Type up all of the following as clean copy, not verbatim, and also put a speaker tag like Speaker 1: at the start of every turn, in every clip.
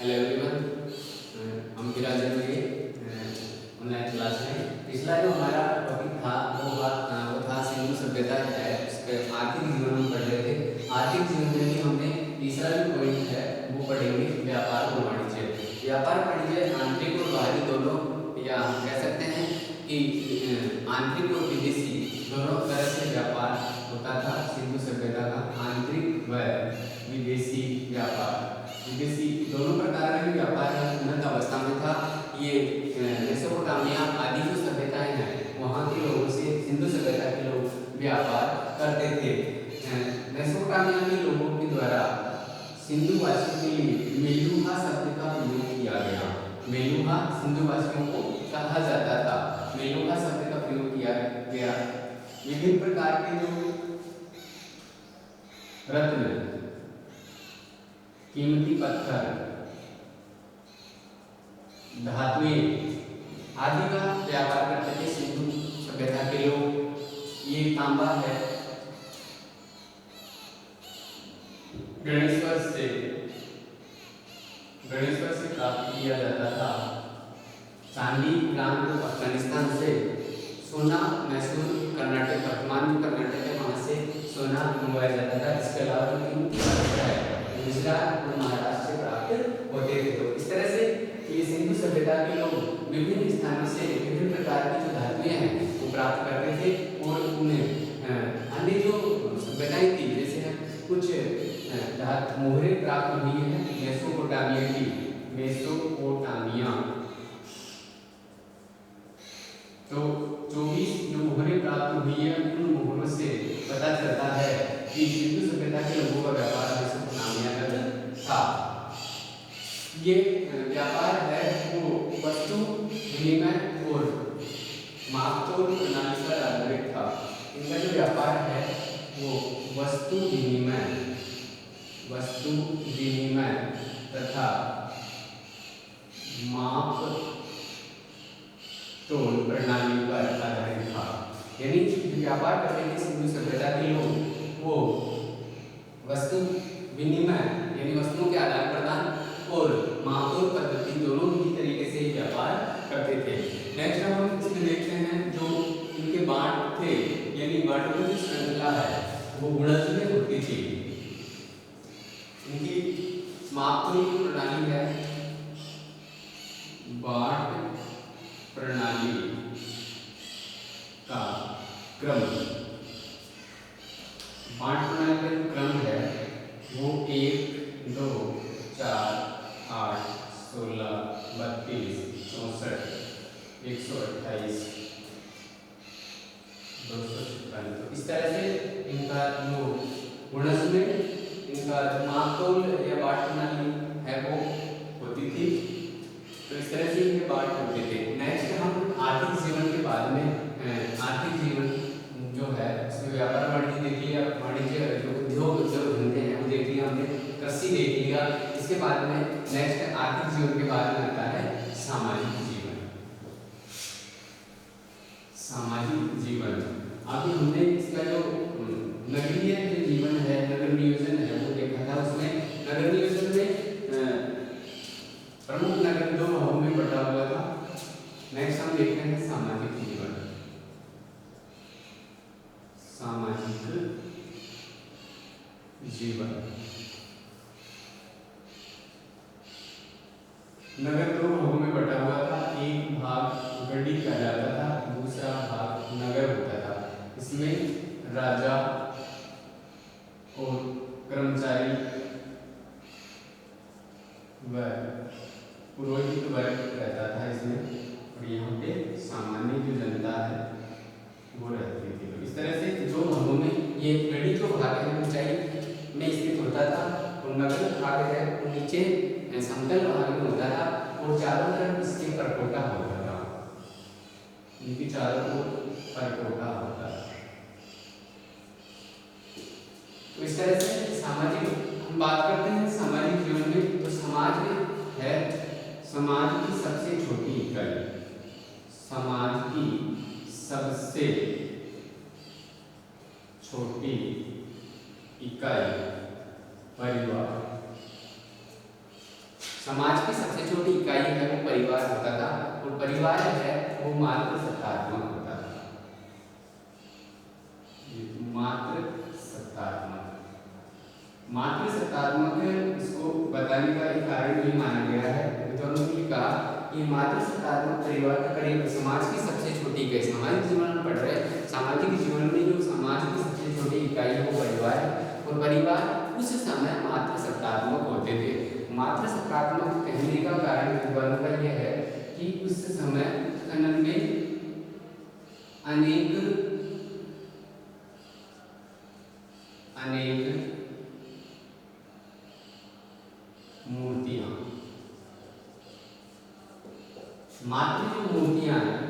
Speaker 1: Hello everyone, हम विराजन में online class में पिछला जो हमारा टॉपिक था वो था सिंधु सभ्यता है, उसके आर्थिक जीवन हम पढ़ रहे थे। आर्थिक जीवन में भी हमने तीसरा जो पॉइंट है वो पढ़ेंगे व्यापार और वाणिज्य। व्यापार वाणिज्य आंतरिक और बाहरी दोनों, या हम कह सकते हैं कि आंतरिक और विदेशी दोनों तरह से व्यापार होता था सिंधु सभ्यता का। आंतरिक व विदेशी व्यापार, विदेशी दोनों प्रकार के व्यापार उन्नत अवस्था में था। ये मेसोपोटामिया आदि जो सभ्यताएं हैं वहाँ के लोगों से सिंधु सभ्यता के लोग व्यापार करते थे। मेसोपोटामिया के लोगों के द्वारा सिंधु वासियों के लिए मेलुहा शब्द का प्रयोग किया गया। मेलुहा सिंधु वासियों को कहा जाता था, मेलुहा शब्द का प्रयोग किया गया। विभिन्न प्रकार के जो रत्न, कीमती पत्थर, धातुएं आदि का व्यापार करते थे सिंधु सभ्यता के लोग। ये तांबा है, गणेश्वर से प्राप्त किया जाता था। चांदी ईरान को अफगानिस्तान से, सोना मैसूर कर्नाटक, वर्तमान कर्नाटक है वहां से सोना मंगवाया जाता था। इसके अलावा जो कीमती पत्थर है गुजरात और महाराष्ट्र से प्राप्त होते थे। तो इस तरह से ये सिंधु सभ्यता के लोग विभिन्न स्थानों से विभिन्न प्रकार की जो धातुएं हैं वो प्राप्त करते थे। और उन्हें अन्य जो सभ्यताएं थी, जैसे कुछ मोहरें प्राप्त हुई हैं मेसोपोटामिया की, मेसोपोटामिया तो 24 जो मोहरें प्राप्त हुई है उन मोहरों से पता चलता है कि सिंधु सभ्यता के लोगों का व्यापार मेसोपोटामिया में था। ये व्यापार है वो वस्तु विनिमय और मापतोल प्रणाली पर आधारित था। इनका जो व्यापार है वो वस्तु विनिमय तथा माप तोल प्रणाली पर आधारित था। यानी व्यापार करने के सिंधु सभ्यता के लोग वो वस्तु विनिमय यानी वस्तुओं के आदान प्रदान और मापतोल पद्धति दोनों ही तरीके से व्यापार करते थे। नेक्स्ट हम इसमें देखते हैं जो इनके बाट थे, यानी बाटों की श्रृंखला है वो गुणज में होती थी। इनकी मापतोल की प्रणाली है बाट प्रणाली का क्रम। बाट प्रणाली का क्रम है वो 1, 2, 4, 8, 16, 32, 64, 128, 256। इस तरह से इनका जो गुणज में इनका मापतोल या बाट प्रणाली है वो होती थी। तो इस तरह से ये बाट होते थे। नेक्स्ट हम आर्थिक जीवन के बाद में आर्थिक जीवन जो है उसमें व्यापार वाणिज्य देख लिया, वाणिज्य जो उद्योग जो धंधे हैं वो देख लिया हमने, कृषि देख लिया। इसके बाद में नेक्स्ट आर्थिक जीवन के बाद में आता है सामाजिक जीवन। सामाजिक जीवन अभी हमने इसका जो नगरीय जो जीवन है, नगर नियोजन है वो देखा था। उसमें नगर नियोजन में प्रमुख नगर 2 भागों में बटा हुआ था। नेक्स्ट हम देखते हैं सामाजिक जीवन। सामाजिक जीवन नगर 2 भागों में बटा हुआ था। एक भाग गढ़ी कहलाता था, दूसरा भाग नगर होता था। इसमें राजा और कर्मचारी व पुरोहित वर्ग रहता था इसमें, और यहाँ पे सामान्य जो जनता है वो रहती थी। तो इस तरह से जो भागों में ये गढ़ी जो भाग है ऊंचाई में स्थित होता था, और नगर भाग है वो नीचे समतल भाग में होता था, और चारों तरफ इसके परकोटा होता था। इनकी चारों ओर परकोटा होता था। तो इस तरह से सामाजिक हम बात करते हैं सामाजिक जीवन में। तो समाज में है समाज की सबसे छोटी इकाई, समाज की सबसे छोटी इकाई परिवार। समाज की सबसे छोटी इकाई है वो परिवार होता था, और परिवार है वो मात्र सत्तात्मक होता था, मात्र सत्तात्मक। मात्र सत्तात्मक इसको बताने का एक कारण भी माना गया है। विद्वानों ने कहा कि मात्र सत्तात्मक परिवार का करीब समाज की सबसे छोटी इकाई, सामाजिक जीवन में पढ़ रहे हैं, सामाजिक जीवन में जो समाज की सबसे छोटी इकाई है वो परिवार है, और परिवार उस समय मात्र सत्तात्मक होते थे। मात्र सत्तात्मक कहने का कारण विद्वानों का यह है कि उस समय खनन में अनेक मूर्तियां, मात्र जो मूर्तियां हैं,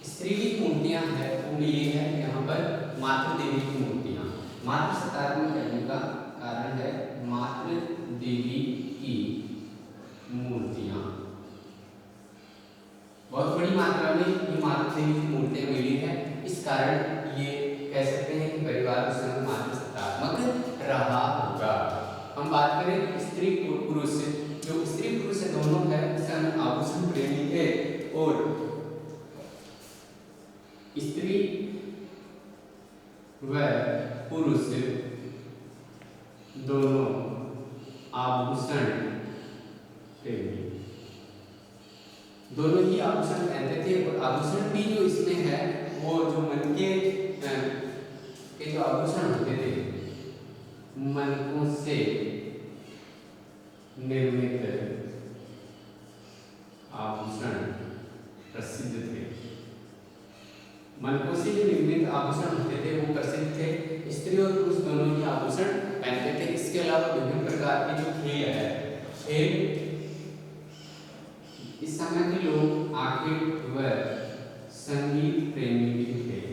Speaker 1: स्त्रीलिंग मूर्तियां हैं, वो मिली है यहाँ पर मातृ देवी की मूर्तियां। मात्र सत्तात्मक कहने का कारण है मातृ देवी की मूर्तियां। बहुत बड़ी मात्रा में ये मातृ देवी की मूर्तियां मिली है, इस कारण ये कह सकते हैं कि परिवार उस समय मात्र सत्तात्मक रहा होगा। हम बात करें स्त्री पुरुष, जो स्त्री पुरुष दोनों है उस समय आभूषण प्रेमी थे, और स्त्री व पुरुष दोनों आभूषण प्रेमी, दोनों ही आभूषण पहनते थे, और आभूषण भी जो इसमें है वो जो मन के जो आभूषण होते थे, मनकों से निर्मित आभूषण प्रसिद्ध थे। मनकों से जो निर्मित आभूषण होते थे वो प्रसिद्ध थे। स्त्री और पुरुष दोनों ही आभूषण पहनते थे। इसके अलावा विभिन्न प्रकार के जो खेल है, खेल इस समय के लोग आखिर व संगीत प्रेमी भी थे।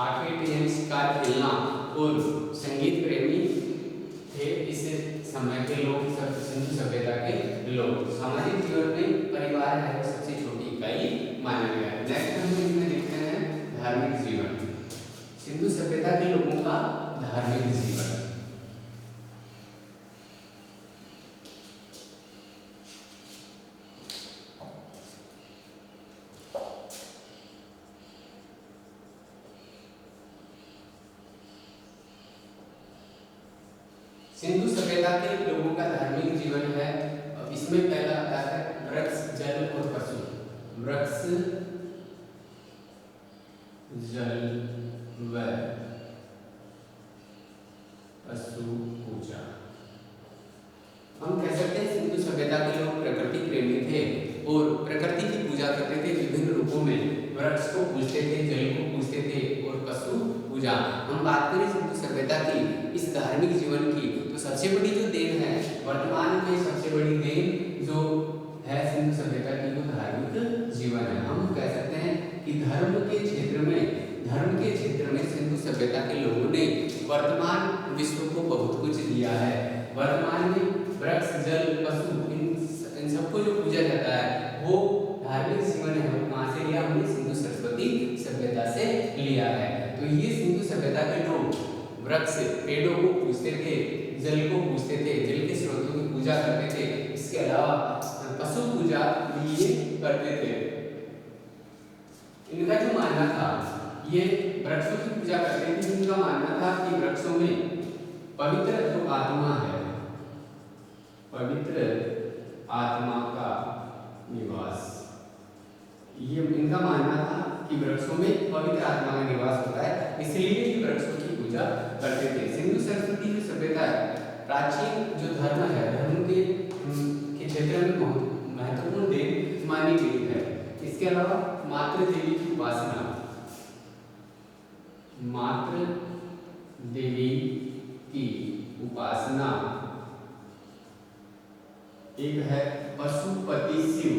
Speaker 1: आखिर यानी शिकार खेलना और संगीत प्रेमी थे इस समय के लोग, सिंधु सभ्यता के लोग। सामाजिक जीवन में परिवार है सबसे छोटी इकाई माना गया है। नेक्स्ट हम इसमें देखते हैं धार्मिक जीवन, सिंधु सभ्यता के लोगों का धार्मिक जीवन। सिंधु सभ्यता के लोगों का धार्मिक जीवन है, इसमें पहला आता है वृक्ष, जल और पशु। वृक्ष, जल व पशु पूजा। हम कह सकते हैं सिंधु सभ्यता के लोग प्रकृति प्रेमी थे और प्रकृति की पूजा करते थे विभिन्न रूपों में। वृक्ष को पूजते थे, जल को पूजते थे और पशु पूजा। हम बात करें सिंधु सभ्यता की इस धार्मिक जीवन की, तो सबसे बड़ी जो देन है वर्तमान में, सबसे बड़ी देन जो है सिंधु सभ्यता की वो धार्मिक जीवन है। हम कह सकते हैं कि धर्म के क्षेत्र में सिंधु सभ्यता के लोगों ने वर्तमान विश्व को बहुत कुछ दिया है। वर्तमान में वृक्ष, जल, पशु इन सबको जो पूजा जाता है वो धार्मिक जीवन है। वो कहाँ से लिया? हमने सिंधु सरस्वती सभ्यता से लिया है। तो ये सिंधु सभ्यता के लोग वृक्ष, पेड़ों को पूजते थे, जल को पूजते थे, जल के स्रोतों की पूजा करते थे। इसके अलावा पशु पूजा भी ये करते थे। इनका जो मानना था, ये वृक्षों की पूजा करते थे। इनका मानना था कि वृक्षों में पवित्र जो आत्मा है, पवित्र आत्मा का निवास, ये इनका मानना था कि वृक्षों में पवित्र आत्मा का निवास होता है, इसलिए ये वृक्षों की पूजा करते थे। सिंधु सरस्वती की सभ्यता प्राचीन जो धर्म है, धर्म के क्षेत्र में बहुत महत्वपूर्ण देन मानी गई है। इसके अलावा मातृ देवी की उपासना, मातृ देवी की उपासना, एक है पशुपति शिव,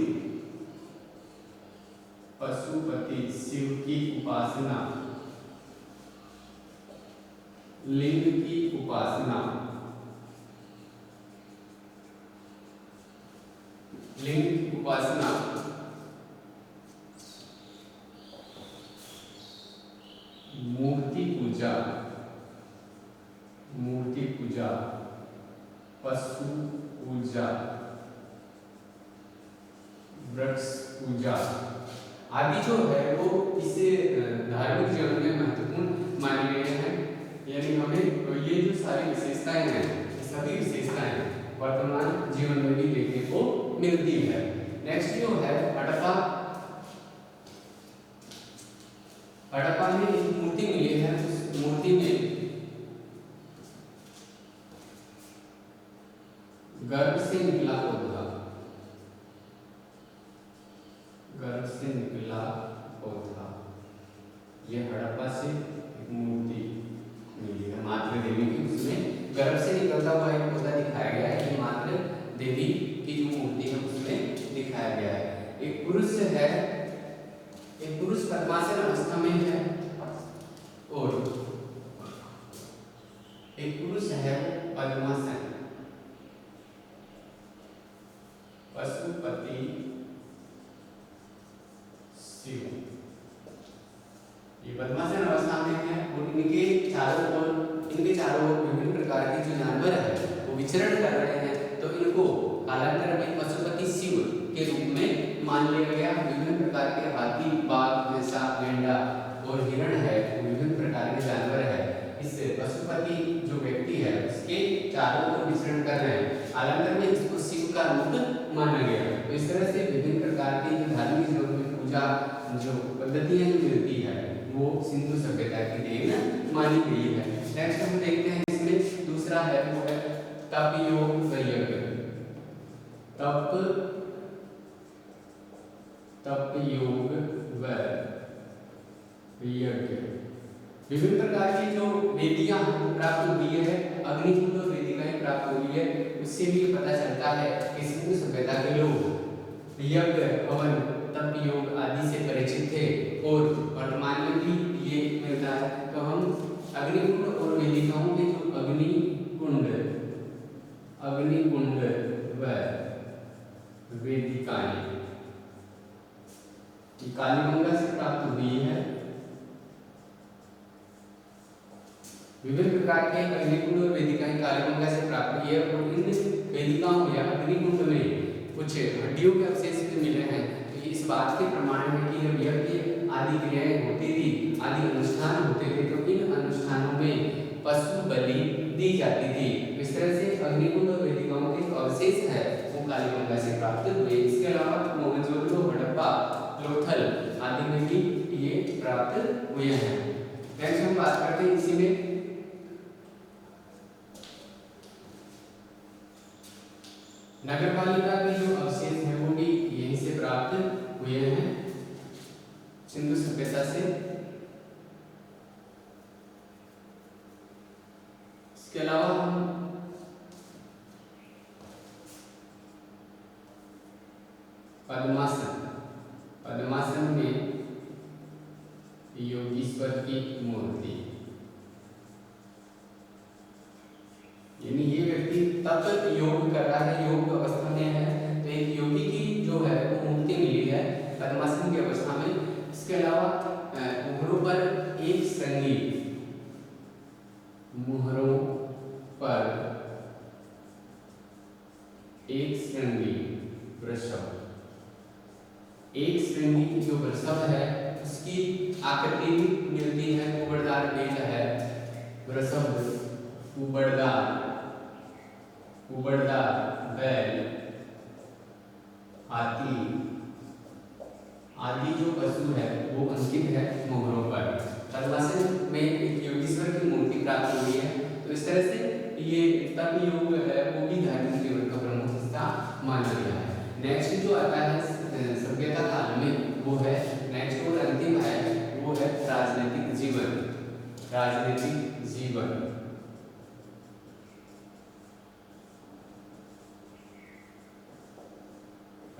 Speaker 1: पशुपति शिव की उपासना, लिंग की उपासना, लिंग की उपासना, मूर्ति पूजा, मूर्ति पूजा, पशु पूजा, वृक्ष पूजा आदि जो है वो इसे धार्मिक जीवन में महत्वपूर्ण माने गए हैं। यानी हमें ये जो सारी विशेषताएं हैं, सभी विशेषताएं वर्तमान जीवन में भी देखने को मिलती है। नेक्स्ट जो है हड़प्पा, हड़प्पा में एक मूर्ति मिली है। उस मूर्ति में गर्भ से निकला पौधा, गर्भ से निकला पौधा, ये हड़प्पा से एक मूर्ति मिली है मातृ देवी की। उसमें गर्भ से निकलता हुआ एक पौधा दिखाया गया है। ये मातृ देवी की जो मूर्ति है उसमें दिखाया गया है। एक पुरुष है, एक पुरुष पद्मासन अवस्था में है और एक पुरुष है पद्मासन, पशुपति शिव, ये पद्मासन अवस्था में है और इनके चारों ओर विभिन्न प्रकार के जो जानवर है वो विचरण कर रहे हैं। तो इनको कालांतर में पशुपति शिव के रूप में मान लिया गया। विभिन्न प्रकार के हाथी, बाघ, भैंसा, गेंडा और हिरण है, विभिन्न प्रकार के जानवर है। इस पशुपति जो व्यक्ति है उसके चारों ओर विचरण कर रहे हैं। कालांतर में इसको शिव का रूप माना गया। तो इस तरह से विभिन्न प्रकार की जो धार्मिक जीवन में पूजा जो पद्धतियां मिलती है वो सिंधु सभ्यता की देन मानी गई है। नेक्स्ट हम देखते हैं इसमें दूसरा है वो है तप योग यज्ञ। तप योग व यज्ञ, विभिन्न प्रकार की जो वेदियां प्राप्त हुई है, अग्निकुंड और वेदिकाएं प्राप्त हुई है, उससे भी पता चलता है कि सिंधु सभ्यता के लोग यज्ञ, हवन, तप योग आदि से परिचित थे और वर्तमान में भी ये मिलता है। तो हम अग्निकुंड और वेदिकाओं के जो अग्निकुंड व वेदिकाएं कालीबंगा से प्राप्त हुई है। विभिन्न प्रकार के अग्निकुंड और वेदिकाएं कालीबंगा से प्राप्त हुई है और इन वेदिकाओं या अग्निकुंड में कुछ हड्डियों के अवशेष भी मिले हैं। तो इस बात के प्रमाण है कि जब यज्ञ आदि क्रियाएं होती थी, आदि अनुष्ठान होते थे, तो इन अनुष्ठानों में पशु बलि दी जाती थी। इस तरह से अग्निकुंड और वेदिकाओं के अवशेष है वो कालीबंगा से प्राप्त हुए। इसके अलावा मोहनजोदड़ो, हड़प्पा, लोथल आदि में भी ये प्राप्त हुए हैं। नेक्स्ट हम बात करते हैं इसी में नगरपालिका के जो अवशेष हैं वो भी यहीं से प्राप्त हुए हैं सिंधु सभ्यता से। इसके अलावा हम पद्मासन में योगीश्वर की मूर्ति, यानी ये व्यक्ति तब तक योग कर रहा है, योग अवस्था में है, तो एक योगी की जो है वो मूर्ति मिली है पद्मासन की अवस्था में। इसके अलावा मुहरों पर एक श्रृंगी, मुहरों पर एक श्रृंगी वृषभ, एक श्रृंगी जो वृषभ है उसकी आकृति मिलती है, कुबड़दार बेल है, वृषभ कुबड़दार बैल, हाथी आदि जो पशु है वो अंकित है मोहरों पर। पद्मासन में एक योगीश्वर की मूर्ति प्राप्त हुई है। तो इस तरह से ये तप योग है वो भी धार्मिक जीवन का प्रमुख हिस्सा माना गया है। नेक्स्ट जो आता है सभ्यता काल में वो है नेक्स्ट और अंतिम है वो है राजनीतिक जीवन। राजनीतिक जीवन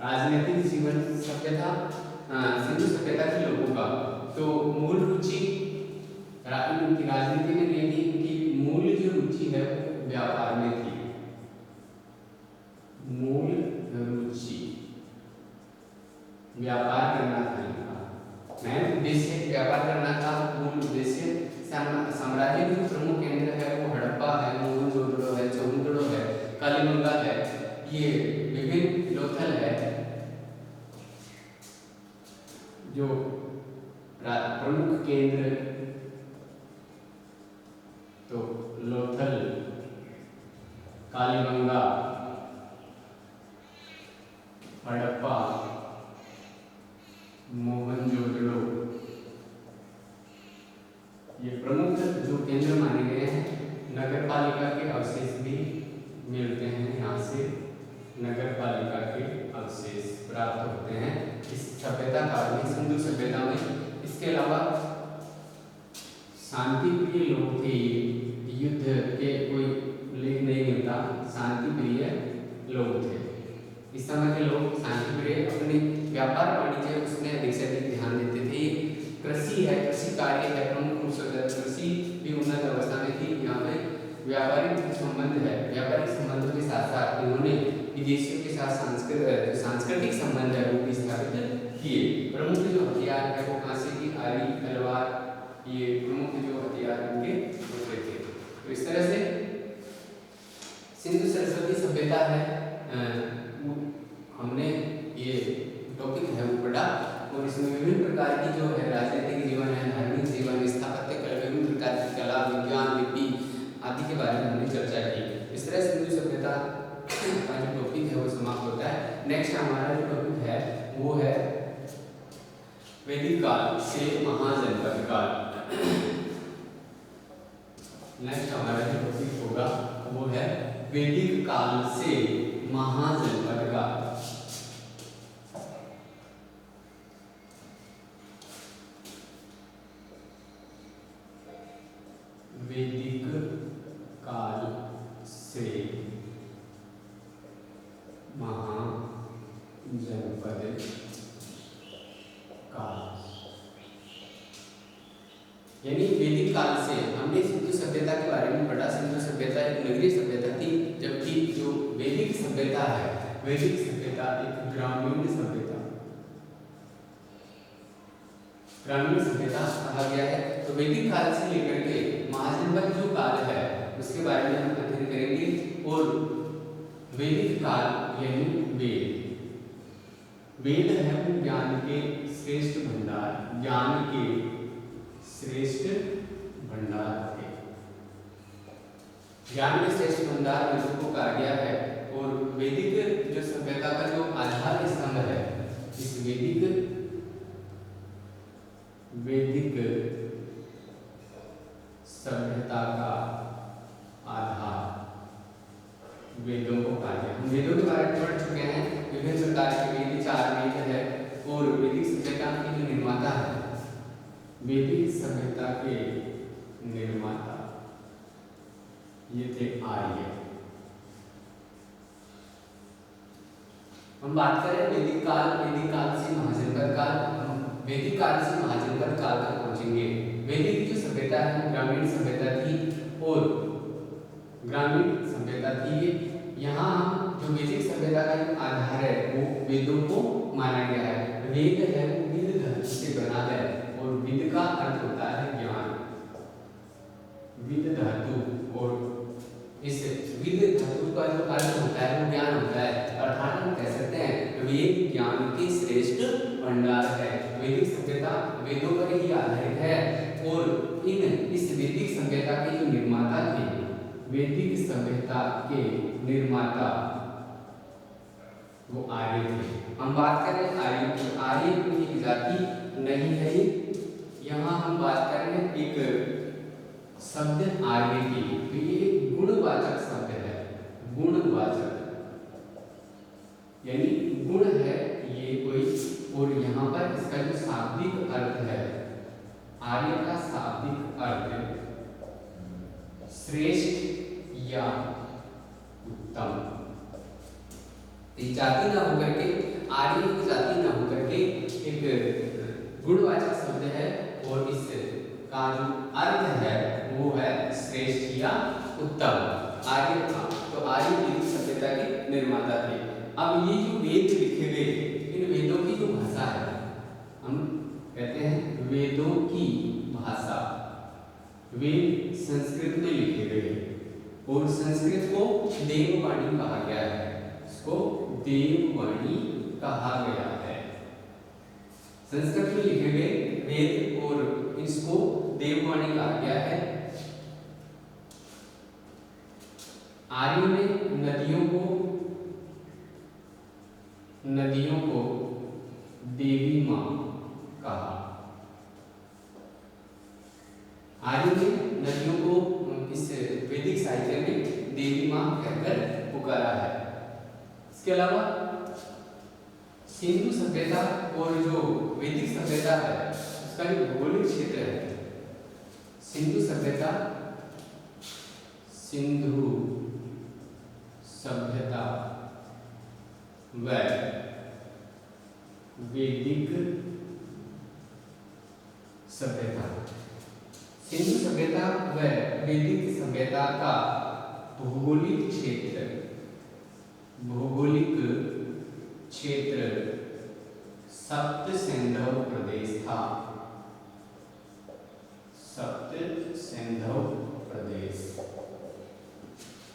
Speaker 1: राजनीतिक जीवन सभ्यता सिंधु सभ्यता के लोगों का तो मूल रुचि राजनीति में नहीं थी, उनकी मूल जो रुचि है वो व्यापार में थी। मूल रुचि व्यापार करना था इनका, मेन उद्देश्य व्यापार करना था। मूल उद्देश्य साम्राज्य के प्रमुख केंद्र है वो हड़प्पा है, मोहनजोदड़ो है, चौमुंदड़ो है, कालीबंगा है, ये विभिन्न लोथल है जो प्रमुख केंद्र, तो लोथल, कालीबंगा, हड़प्पा, मोहनजोदड़ो, ये प्रमुख जो केंद्र माने गए हैं। नगर पालिका के अवशेष भी मिलते हैं, यहाँ से नगर पालिका के अवशेष प्राप्त होते हैं इस सभ्यता काल में, सिंधु सभ्यता में। इसके अलावा शांति प्रिय लोग थे, युद्ध के कोई लेख नहीं मिलता, शांति प्रिय लोग थे। इस समय के लोग शांति प्रिय, अपने व्यापार वाणिज्य उसमें अधिक से अधिक ध्यान देते थे। कृषि है, कृषि कार्य है, प्रमुख रूप से कृषि भी उन्नत अवस्था में थी। यहाँ पे व्यापारिक संबंध है, व्यापारिक संबंधों के साथ साथ इन्होंने विदेशियों के साथ सांस्कृतिक संबंध है वो भी स्थापित किए। प्रमुख जो हथियार है वो कांसे की आरी, तलवार, ये प्रमुख जो हथियार इनके होते थे। तो इस तरह से सिंधु सरस्वती सभ्यता है, हमने ये टॉपिक है वो पढ़ा, और इसमें विभिन्न प्रकार की जो है राजनीतिक जीवन है, धार्मिक जीवन, स्थापत्य कला, विभिन्न प्रकार की कला, विज्ञान, लिपि आदि के बारे में हमने चर्चा की। इस तरह सिंधु सभ्यता का जो टॉपिक है वो समाप्त होता है। नेक्स्ट हमारा जो टॉपिक है वो है वैदिक काल से महाजनपद काल। नेक्स्ट हमारा जो टॉपिक होगा वो है वैदिक काल से महाजनपद काल। वैदिक काल से महाजनपद काल, यानी वैदिक काल से हमने सिंधु सभ्यता के बारे में पढ़ा। सिंधु सभ्यता एक नगरीय सभ्यता थी, जबकि जो वैदिक सभ्यता है, वैदिक सभ्यता एक ग्रामीण सभ्यता, ग्रामीण सभ्यता कहा गया है। तो वैदिक काल से लेकर के महाजनपद जो काल है उसके बारे में हम अध्ययन करेंगे। और वैदिक काल यानी वेद, वेद है वो ज्ञान के श्रेष्ठ भंडार, ज्ञान के श्रेष्ठ भंडार थे। ज्ञान के श्रेष्ठ भंडार वेदों को कहा गया है। और वैदिक जो सभ्यता का जो आधार स्तंभ है, इस वैदिक सभ्यता का आधार वेदों को कहा गया। हम वेदों के बारे में पढ़ चुके हैं, विभिन्न प्रकार के वेद, 4 वेद है। और वैदिक सभ्यता के जो निर्माता है, वैदिक सभ्यता के निर्माता ये थे आर्य। हम बात करें वैदिक काल से महाजनपद काल, वैदिक काल से महाजनपद काल तक पहुंचेंगे। वैदिक जो सभ्यता है ग्रामीण सभ्यता थी, और ग्रामीण सभ्यता थी। यहाँ हम जो वैदिक सभ्यता का जो आधार है वो वेदों को माना गया है। वेद है वो विद धातु से बना है, और विद का अर्थ होता है ज्ञान, विद धातु। और इस विद धातु का जो अर्थ होता है वो ज्ञान होता है। अर्थात हम कह सकते हैं वेद ज्ञान के श्रेष्ठ भंडार है। वैदिक सभ्यता वेदों पर ही आधारित है। और इस वैदिक सभ्यता के जो निर्माता थे, वैदिक सभ्यता के निर्माता वो आर्य थे। हम बात करें आर्य की, आर्य की जाति नहीं है। यहाँ हम बात करें एक शब्द आर्य की, तो ये गुणवाचक शब्द है, गुणवाचक यानी गुण है ये कोई। और यहाँ पर इसका जो शाब्दिक अर्थ है, आर्य का शाब्दिक अर्थ श्रेष्ठ या उत्तम। जाति ना होकर के, आर्य की जाति ना होकर के एक गुणवाचक शब्द है। और इसका जो अर्थ है वो है श्रेष्ठ या उत्तम। आर्य था, तो आर्य वैदिक सभ्यता के निर्माता थे। अब ये जो वेद लिखे गए, इन वेदों की जो भाषा है, हम कहते हैं वेदों की भाषा, वेद संस्कृत में लिखे गए। और संस्कृत को देववाणी कहा गया है, इसको देववाणी कहा गया है। संस्कृत में लिखे गए वेद और इसको देववाणी कहा गया है। आर्यों ने नदियों को देवी माँ कहा। आर्यों ने नदियों को इस वैदिक साहित्य में देवी माँ कहकर पुकारा है। इसके अलावा सिंधु सभ्यता और जो वैदिक सभ्यता है उसका जो भौगोलिक क्षेत्र है, सिंधु सभ्यता, सिंधु सभ्यता व वैदिक सभ्यता, सिंधु सभ्यता व वैदिक सभ्यता का भौगोलिक क्षेत्र सप्त सिंधु प्रदेश था। सप्त सिंधु प्रदेश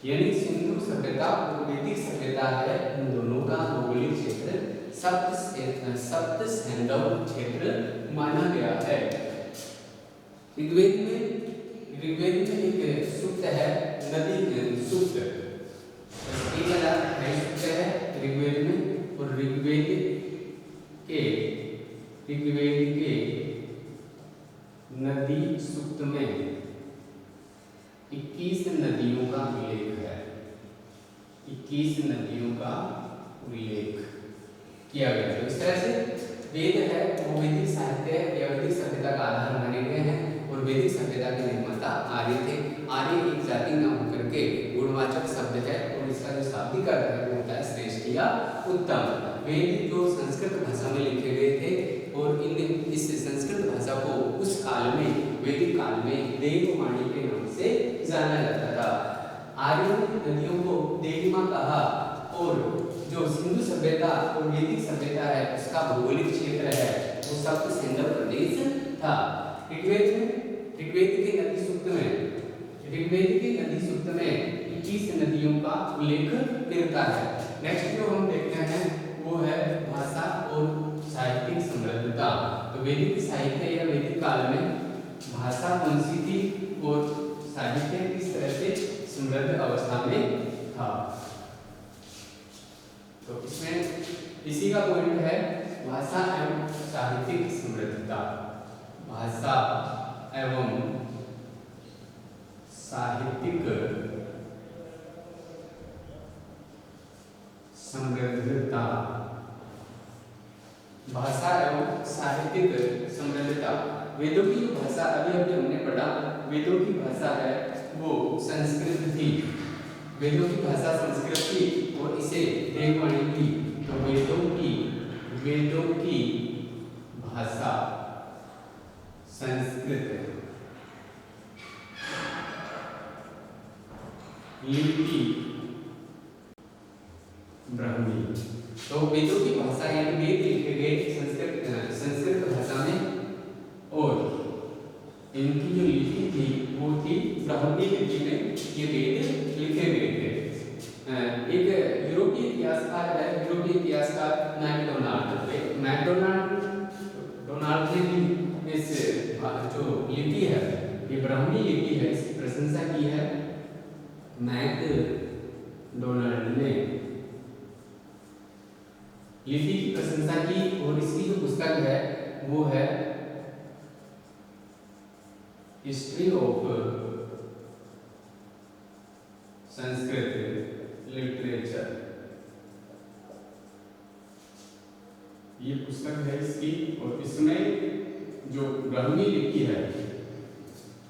Speaker 1: यानी सिंधु सभ्यता और वैदिक सभ्यता है, इन दोनों का भौगोलिक क्षेत्र सप्त सिंधु क्षेत्र माना गया है। ऋग्वेद में एक सूक्त है नदी सूक्त, एक सूक्त है ऋग्वेद में, और ऋग्वेद के नदी सूक्त में 21 नदियों का उल्लेख है। 21 नदियों का उल्लेख किया गया है। इस तरह से वेद है वो वैदिक साहित्य या वैदिक सभ्यता का आधार माने गए हैं, और वैदिक सभ्यता के निर्माता आर्य थे। आर्य एक जाति न होकर के गुणवाचक शब्द है, और इसका जो शाब्दिक अर्थ है वो होता है श्रेष्ठ या उत्तम। वेद जो संस्कृत भाषा में लिखे गए थे, और इस संस्कृत भाषा को उस काल में, वैदिक काल में देववाणी के नाम से जाना जाता था। आर्यों ने नदियों को देवी माँ कहा, और जो सिंधु सभ्यता और वैदिक सभ्यता है उसका भौगोलिक क्षेत्र है वो सप्त सिंधु प्रदेश था। ऋग्वेद के नदी सूक्त में 21 नदियों का उल्लेख मिलता है। नेक्स्ट जो हम देखते हैं वो है भाषा और साहित्यिक समृद्धता। तो वैदिक साहित्य या वैदिक काल में भाषा कौन सी थी और साहित्य किस तरह से समृद्ध अवस्था में था। तो इसमें इसी का पॉइंट है भाषा एवं साहित्यिक समृद्धता। भाषा एवं साहित्यिक समृद्धता। भाषा एवं साहित्यिक समृद्धता। वेदों की जो भाषा अभी हमने पढ़ा, वेदों की भाषा है वो संस्कृत थी। वेदों की भाषा संस्कृत थी और इसे देववाणी थी। तो वेदों की भाषा संस्कृत, लिपि ब्राह्मी। तो वेदों की भाषा यानी वेद लिखे गए संस्कृत भाषा में, और इनकी जो लिपि थी वो थी ब्राह्मी लिपि में ये वेद लिखे गए थे। एक यूरोपीय इतिहासकार मैकडोनाल्ड ने भी इस जो लिपि है ये ब्राह्मी लिपि है इसकी प्रशंसा की है। मैकडोनाल्ड ने लिपि की प्रशंसा की, और इसकी जो पुस्तक है वो है हिस्ट्री ऑफ संस्कृत लिटरेचर। ये पुस्तक है इसकी, और इसमें जो ब्राह्मी लिपि है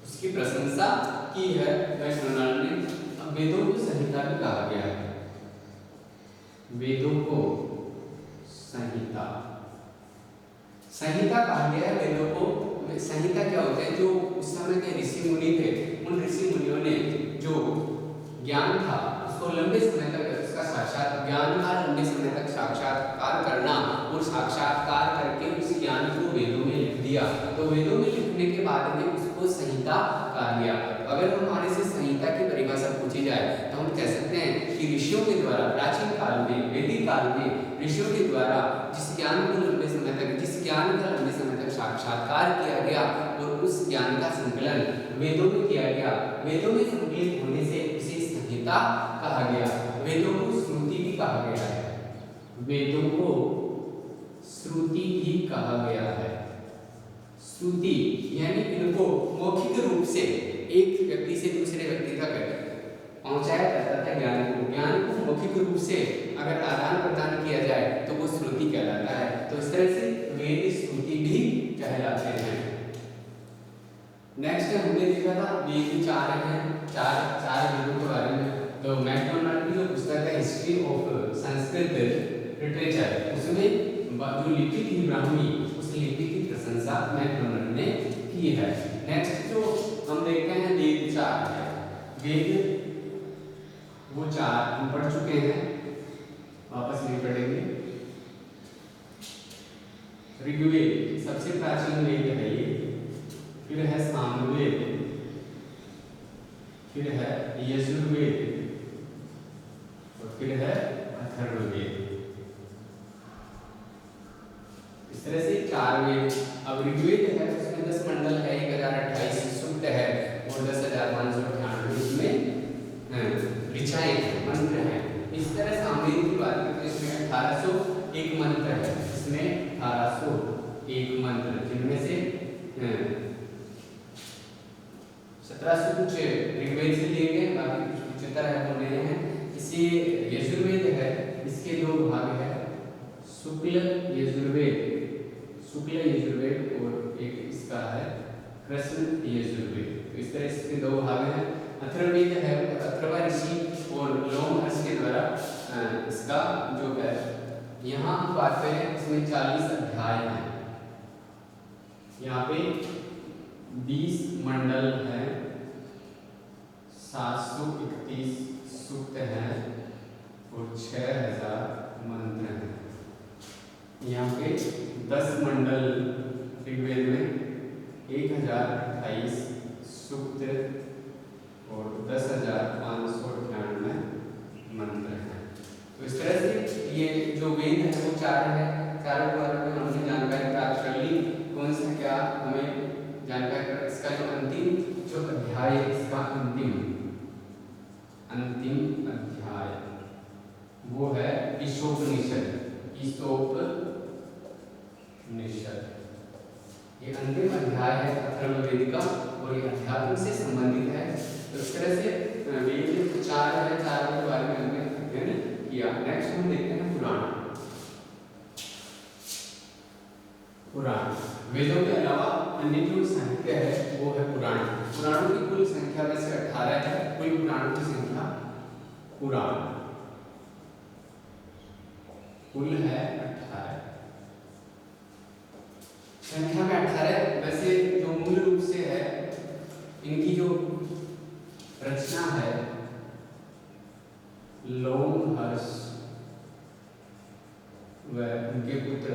Speaker 1: उसकी प्रशंसा की है मैकडोनाल्ड ने। अब वेदों को संहिता भी कहा गया है। वेदों को संहिता कहा गया है वेदों को। संहिता क्या होता है, जो उस समय के ऋषि मुनि थे, उन ऋषि मुनियों ने जो ज्ञान था उसको लंबे समय तक उसका ज्ञान का लंबे समय तक साक्षात्कार करना, और साक्षात्कार करके उस ज्ञान को वेदों में लिख दिया। तो वेदों में लिखने के बाद में उसको संहिता कहा गया। अगर हमारे से संहिता की परिभाषा पूछी जाए तो हम कह सकते हैं कि ऋषियों के द्वारा प्राचीन काल में, वैदिक काल में ऋषियों के द्वारा जिस ज्ञान का लंबे समय तक साक्षात्कार किया गया और उस ज्ञान का संकलन वेदों में किया गया। वेदों में संकलित होने से उसे संहिता कहा गया। वेदों को श्रुति भी कहा गया है। वेदों को श्रुति भी कहा गया है। श्रुति यानी इनको मौखिक रूप से एक व्यक्ति से दूसरे व्यक्ति तक पहुंचाया जाता था। ज्ञान को मौखिक रूप से अगर आदान प्रदान किया जाए तो वो श्रुति कहलाता है। तो इस तरह से वेद श्रुति भी कहलाते हैं। नेक्स्ट हमने देखा था वेद चार हैं, चार वेदों के बारे में। तो मैकडोनाल्ड की जो पुस्तक है हिस्ट्री ऑफ संस्कृत लिटरेचर, उसमें जो लिपि थी ब्राह्मी, उस लिपि की प्रशंसा मैकडोनाल्ड ने की है। नेक्स्ट जो हम देखते हैं वेद चार है। वेद वो चार हम पढ़ चुके हैं, वापस नहीं पढ़ेंगे। ऋग्वेद सबसे प्राचीन वेद है ये, फिर है सामवेद, फिर है यजुर्वेद और फिर है अथर्ववेद। इस तरह से चार वेद। अब ऋग्वेद है उसमें 10 मंडल है, 1028 सूक्त है और 10,598 उसमें ऋचाएं मंत्र हैं। इस तरह सामवेद की बात करते हैं, इसमें 1801 मंत्र है। इसमें 1801 मंत्र, जिनमें से 1700 कुछ ऋग्वेद से लिए गए, बाकी कुछ 75 है वो नए हैं। इसी यजुर्वेद है, इसके दो भाग है, शुक्ल यजुर्वेद और एक इसका है कृष्ण यजुर्वेद। तो इस तरह से दो भाग हैं। अथर्ववेद है, अथर्वा ऋषि और लोमहर्ष के द्वारा इसका जो है यहाँ बात करें, इसमें 40 अध्याय हैं। यहाँ पे 20 मंडल हैं, 731 सूक्त हैं और 6000 मंत्र हैं। यहाँ पे 10 मंडल ऋग्वेद में, 1028 सूक्त और 10,598 मंत्र हैं। तो इस तरह से ये जो वेद है वो चार है। चारों के बारे में हमने जानकारी प्राप्त कर ली। कौन सा क्या हमें जानकारी, इसका जो अंतिम जो अध्याय है, इसका अंतिम अध्याय वो है ईशोपनिषद। ये अंतिम अध्याय है अथर्ववेद का और ये अध्यात्म से संबंधित है। तो इस तरह से वेद चार है, चारों के बारे में हमने अध्ययन किया। नेक्स्ट हम देखते हैं पुराण। वेदों के अलावा अन्य जो साहित्य है वो है पुराण। पुराणों की कुल संख्या वैसे 18 है। कुल पुराणों की संख्या कुल है 18। संख्या में 18। वैसे जो मूल रूप से है, इनकी जो रचना है लोमहर्ष व उनके पुत्र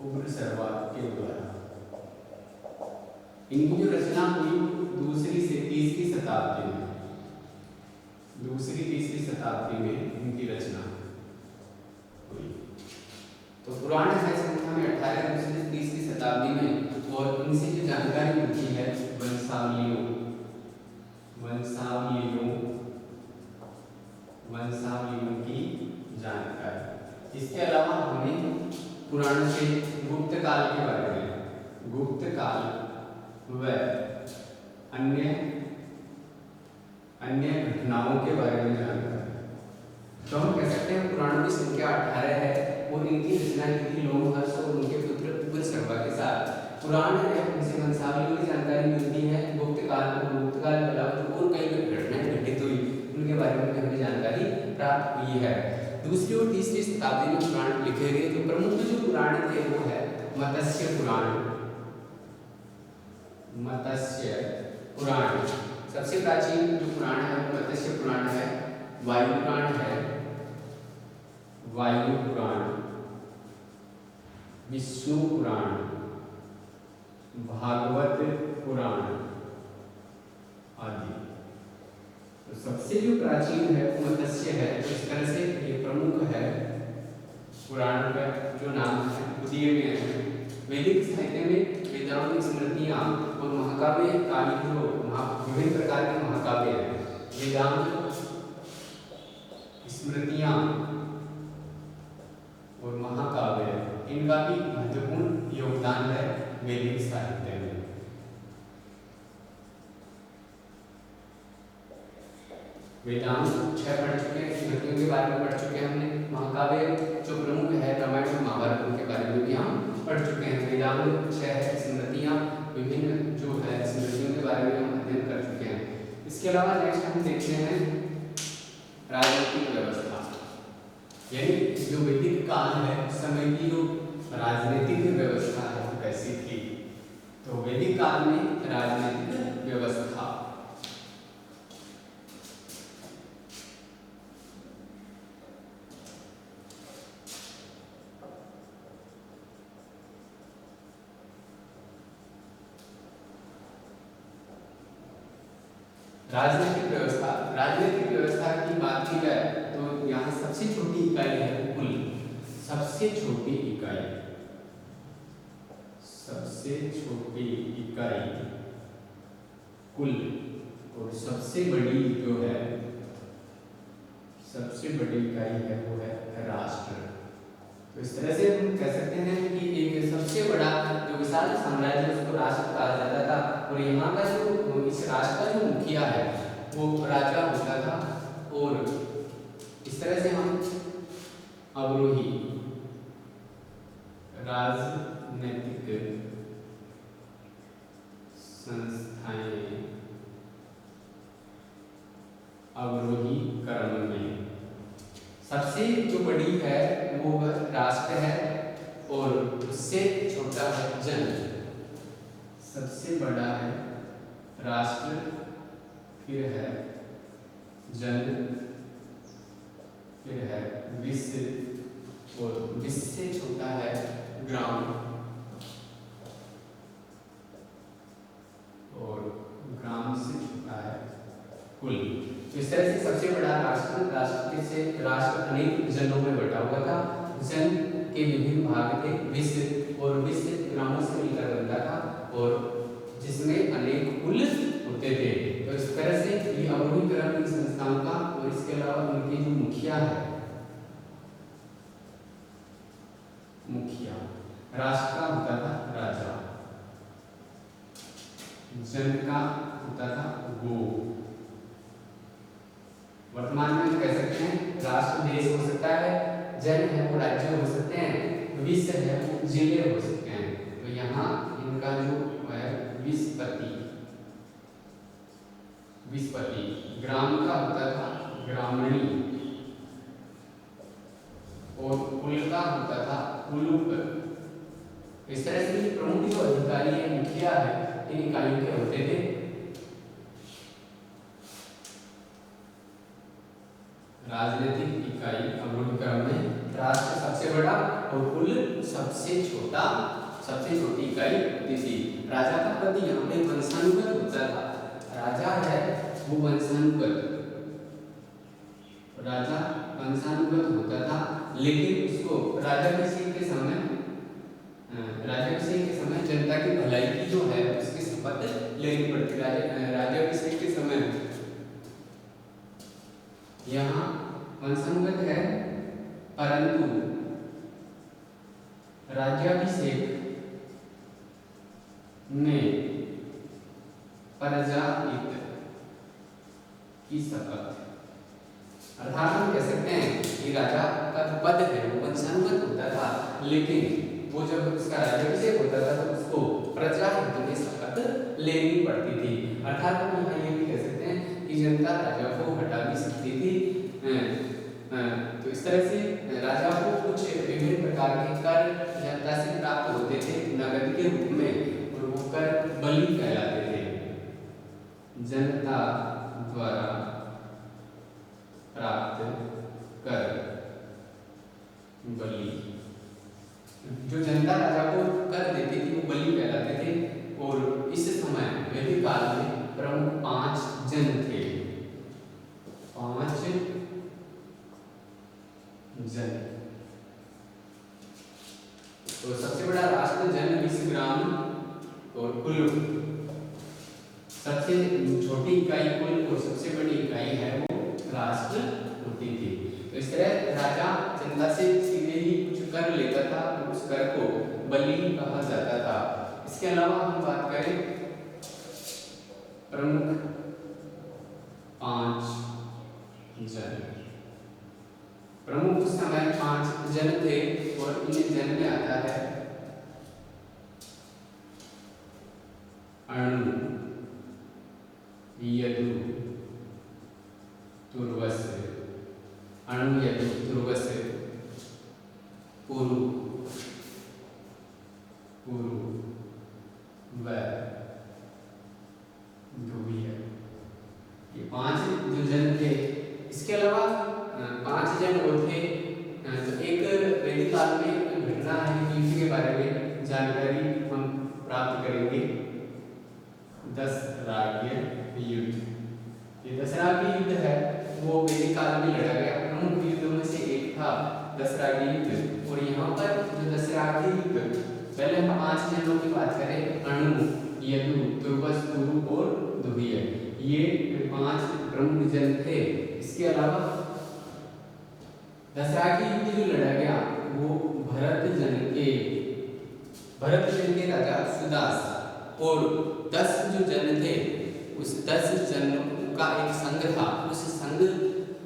Speaker 1: उग्रसर्वा के द्वारा इनकी जो रचना हुई दूसरी से तीसरी शताब्दी में इनकी रचना हुई। तो पुराण है संख्या में 18, दूसरी से तीसरी शताब्दी में, और इनसे जो जानकारी मिलती है वंशावलियों की जानकारी। इसके अलावा हमें पुराण से गुप्त काल के बारे में, गुप्त काल व अन्य घटनाओं के बारे में जानकारी। तो हम कह सकते हैं पुराणों की संख्या 18 है और इनकी रचना की थी लोमहर्ष और उनके पुत्र उग्रसर्वा के साथ। पुराण है उनसे वंशावलियों की जानकारी मिलती है। गुप्त काल के अलावा और कई घटनाएं घटित हुई उनके बारे में हमें जानकारी प्राप्त हुई है। दूसरी और तीसरी शताब्दी में पुराण लिखे गए। जो प्रमुख जो पुराण थे वो है मत्स्य पुराण। सबसे प्राचीन जो पुराण है वो मत्स्य पुराण है। वायु पुराण, विष्णु पुराण, भागवत सबसे जो प्राचीन है वो मत्स्य है, तो इस तरह से ये प्रमुख है। पुराण का जो नाम है वो दिए गए हैं। वैदिक साहित्य में वेदाओं की स्मृतियाँ और महाकाव्य काव्य जो विभिन्न प्रकार के महाकाव्य हैं, वेदांत स्मृतियाँ और महाकाव्य, इनका भी महत्वपूर्ण योगदान है वैदिक साहित्य में। वेदांत 6 पढ़ चुके हैं, स्मृतियों के बारे में पढ़ चुके हैं हमने, महाकाव्य जो प्रमुख है रामायण और महाभारत के बारे में भी हम पढ़ चुके हैं। वेदांत 6 है, स्मृतियाँ विभिन्न जो है स्मृतियों के बारे में हम अध्ययन कर चुके हैं। इसके अलावा नेक्स्ट हम देखते हैं राजनीतिक व्यवस्था, यानी जो वैदिक काल है उस समय की जो राजनीतिक व्यवस्था है वो कैसी थी। तो वैदिक काल में राजनीतिक व्यवस्था, राजनीतिक व्यवस्था की बात की जाए तो यहाँ सबसे छोटी इकाई है कुल। सबसे छोटी इकाई कुल, और सबसे बड़ी जो है सबसे बड़ी इकाई है वो है राष्ट्र। तो इस तरह से हम कह सकते हैं कि एक सबसे बड़ा जो विशाल साम्राज्य उसको राष्ट्र कहा जाता था, और यहाँ का जो इस राष्ट्र का जो मुखिया है वो राजा होता था। और इस तरह से हम अवरोही राजनीतिक संस्थाएं अवरोही क्रम में सबसे जो बड़ी है वो राष्ट्र है, और उससे छोटा है जन। सबसे बड़ा है राष्ट्र, फिर है जन, फिर है विश्व, और विश्व से छोटा है ग्राम, और ग्राम से छोटा है कुल। तो इस तरह से सबसे बड़ा राष्ट्र से राष्ट्र अनेक जनों में बटा हुआ था। जन के विभिन्न भाग थे, विश्व, और विश्व ग्रामों से मिलकर बनता था, और जिसमें अनेक कुल होते थे। तो इस तरह से ये अवरोही क्रम की संस्थाओं का, और इसके अलावा उनके जो मुखिया है, मुखिया राष्ट्र का होता था राजा, जन का होता था गो। वर्तमान में हम कह सकते हैं राष्ट्र देश हो सकता है, जन है वो राज्य हो सकते हैं, विश्व है वो जिले हो सकते हैं। तो यहाँ इनका जो है विस्पति, ग्राम का होता था ग्रामणी, और कुल का होता था कुलुप। इस तरह से प्रमुख जो अधिकारी है, मुखिया है, इन इकाइयों के होते थे। राजनीतिक इकाई अवरोही क्रम में राष्ट्र सबसे बड़ा और कुल सबसे छोटा, सबसे छोटी इकाई होती थी। राजा का पद यहाँ पे वंशानुगत होता था। राजा है वो वंशानुगत, राजा वंशानुगत होता था, लेकिन उसको राजाभिषेक के समय जनता की भलाई की जो है उसकी शपथ लेनी पड़ती। राजाभिषेक के समय यहाँ वंशानुगत है, परंतु राज्याभिषेक में प्रजाहित की शपथ, अर्थात हम कह सकते हैं कि राजा का जो पद है वो वंशानुगत होता था, लेकिन वो जब उसका राज्याभिषेक होता था तो उसको प्रजाहित की शपथ लेनी पड़ती थी। अर्थात हम यहाँ ये भी कह सकते हैं कि जनता राजा को हटा भी सकती थी। तो इस तरह से राजा को कुछ विभिन्न प्रकार के कर जनता से प्राप्त होते थे नगद के रूप में, और वो कर बलि कहलाते थे। जनता द्वारा प्राप्त कर बलि, जो जनता राजा को कर देती थी वो बलि कहलाते थे। और इस समय वैदिक काल में प्रमुख 5 जन थे। जन। तो सबसे बड़ा राष्ट्र जन 20 ग्राम और कुल सबसे छोटी इकाई कुल और सबसे बड़ी इकाई है वो राष्ट्र होती थी। तो इस तरह राजा जनता से सीधे ही कुछ कर लेता था तो उस कर को बलि कहा जाता था। इसके अलावा हम बात करें प्रमुख 5 जन। प्रमुख उस समय 5 जन थे और इन जन में आता है अणु, यदु, तुर्वस, अणु, यदु, तुर्वस, पुरु, व ध्रुवीय। ये 5 जो जन थे। इसके अलावा 5 जन और थे। तो एक वैदिक काल में घटना है युद्ध के बारे में जानकारी हम प्राप्त करेंगे। दशराज्य युद्ध। ये दशराज्य युद्ध है वो वैदिक काल में लड़ा गया प्रमुख युद्धों में से एक था दशराज्य युद्ध। और यहाँ पर जो दशराज्य युद्ध, पहले हम 5 जनों की बात करें, अणु, यदु, तुर्वस, पुरु और ध्रुवीय, ये 5 प्रमुख जन थे। इसके अलावा दशराज्य युद्ध जो लड़ा गया वो भरत जन के राजा सुदास और 10 जो जन थे उस 10 जन का एक संघ था। उस संघ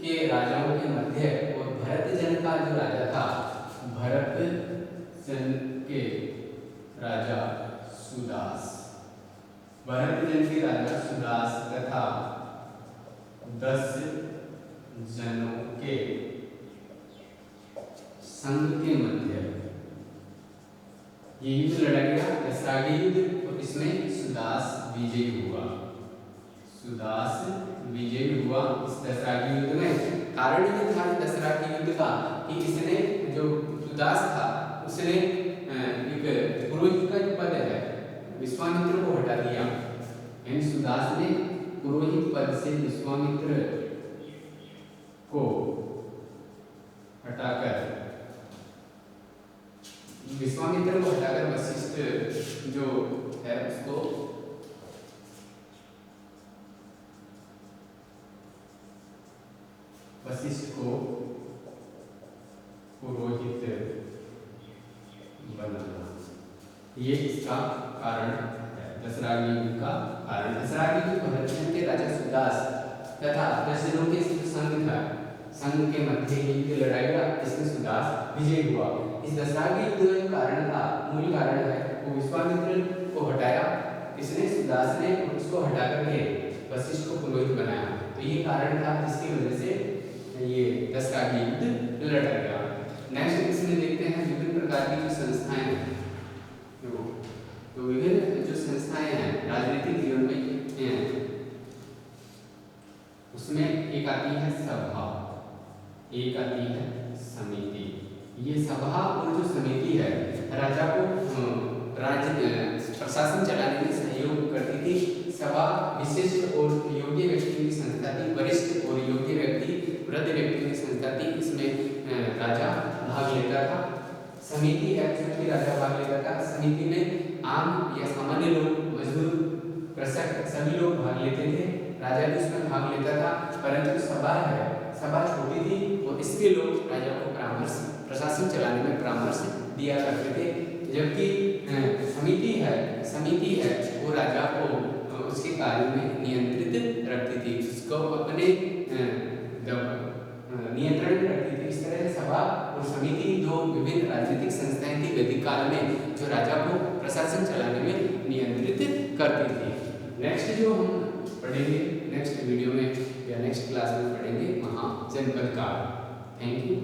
Speaker 1: के राजाओं के मध्य और भरत जन का जो राजा था, भरत जन के राजा सुदास, भरत जन के राजा सुदास तथा 10 जनों के संघ के मध्य ये युद्ध लड़ा गया दशराज्य युद्ध। और इसमें सुदास विजयी हुआ। सुदास विजयी हुआ इस दशराज्य युद्ध में। कारण ये था दशराज्य युद्ध का कि इसने जो सुदास था उसने एक पुरोहित का जो पद है विश्वामित्र को हटा दिया। यानी सुदास ने पुरोहित पद से विश्वामित्र को हटाकर वशिष्ठ जो है उसको पुरोहित बनाना, ये इसका कारण है दशराज्य युद्ध का कारण। दशराज्य युद्ध भरत जन के राजा सुदास तथा 10 जनों के संघ था, संघ के मध्य युद्ध लड़ाई गया इसमें सुदास विजयी हुआ। इस दशराज्य युद्ध का जो कारण था, मूल कारण है वो विश्वामित्र को हटाया इसने, सुदास ने उसको हटा करके वशिष्ठ को पुरोहित बनाया। तो ये कारण था जिसकी वजह से ये दशराज्य युद्ध लड़ा गया। नेक्स्ट इसमें देखते हैं विभिन्न प्रकार की जो संस्थाएं हैं। तो विभिन्न जो संस्थाएं हैं राजनीतिक जीवन में उसमें एक आती है सभा, एक आती है समिति। ये सभा और जो समिति है राजा को राज्य प्रशासन चलाने में सहयोग करती थी। सभा विशिष्ट और योग्य व्यक्तियों की संस्था थी, वरिष्ठ और योग्य व्यक्ति, वृद्ध व्यक्तियों की संस्था थी। इसमें राजा भाग लेता था। समिति है उसमें भी राजा भाग लेता था। समिति में आम या सामान्य लोग, मजदूर, कृषक सभी लोग भाग लेते थे। राजा भी उसमें भाग लेता था। परंतु सभा छोटी थी और इसके लोग राजा को परामर्श, प्रशासन चलाने में परामर्श दिया करते थे। जबकि समिति है वो राजा को उसके कार्य में नियंत्रित रखती थी, उसको अपने नियंत्रण में रखती थी। इस तरह सभा और समिति दो विभिन्न राजनीतिक संस्थाएं थी वैदिक काल में जो राजा को प्रशासन चलाने में नियंत्रित करती थी। नेक्स्ट जो हम पढ़ेंगे नेक्स्ट वीडियो में या नेक्स्ट क्लास में पढ़ेंगे महाजनपद काल। Thank you.